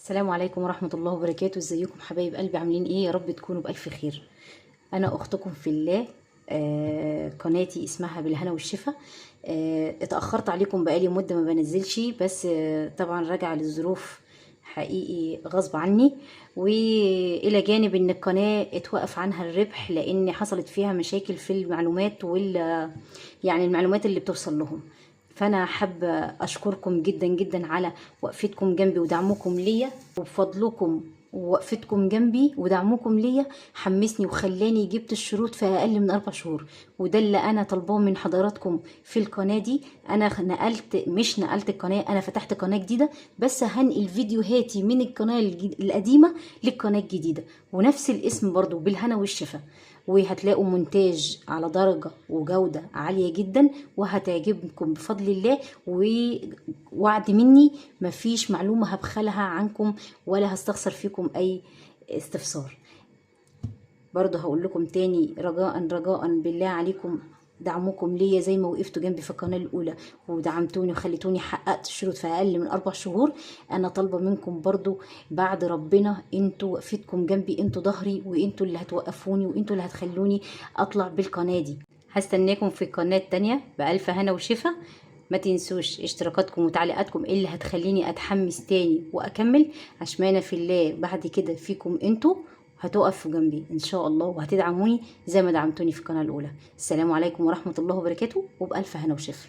السلام عليكم ورحمة الله وبركاته. ازيكم حبايب قلبي؟ عاملين ايه؟ يا رب تكونوا بألف خير. انا اختكم في الله. قناتي اسمها بالهنا والشفا. اتأخرت عليكم بقالي مدة ما بنزلش، بس طبعا راجعة للظروف حقيقي غصب عني، والى جانب ان القناة اتوقف عنها الربح لان حصلت فيها مشاكل في المعلومات يعني المعلومات اللي بتوصل لهم. فانا حابه اشكركم جدا جدا على وقفتكم جنبي ودعمكم ليا، وبفضلكم ووقفتكم جنبي ودعمكم ليا حمسني وخلاني جبت الشروط في اقل من 4 شهور، وده اللي انا طالباه من حضراتكم في القناه دي. انا مش نقلت القناه، انا فتحت قناه جديده، بس هنقل فيديوهاتي من القناه القديمه للقناه الجديده، ونفس الاسم برضو بالهنا والشفا، وهتلاقوا مونتاج على درجة وجودة عالية جدا وهتعجبكم بفضل الله. ووعد مني مفيش معلومة هبخلها عنكم ولا هستخسر فيكم أي استفسار. برضه هقول لكم تاني، رجاء رجاء بالله عليكم دعمكم ليا زي ما وقفتوا جنبي في القناة الأولى ودعمتوني وخليتوني حققت الشروط في أقل من 4 شهور. أنا طالبة منكم برضو بعد ربنا، انتوا وقفتكم جنبي، انتوا ظهري، وانتوا اللي هتوقفوني، وانتوا اللي هتخلوني أطلع بالقناة دي. هستناكم في القناة التانية بألف هنا وشفا. ما تنسوش اشتراكاتكم وتعليقاتكم اللي هتخليني أتحمس تاني وأكمل. عشمانة في الله بعد كده فيكم انتوا، هتقفوا جنبي ان شاء الله وهتدعموني زي ما دعمتوني في القناه الاولى. السلام عليكم ورحمه الله وبركاته، وبالف هنا وشفا.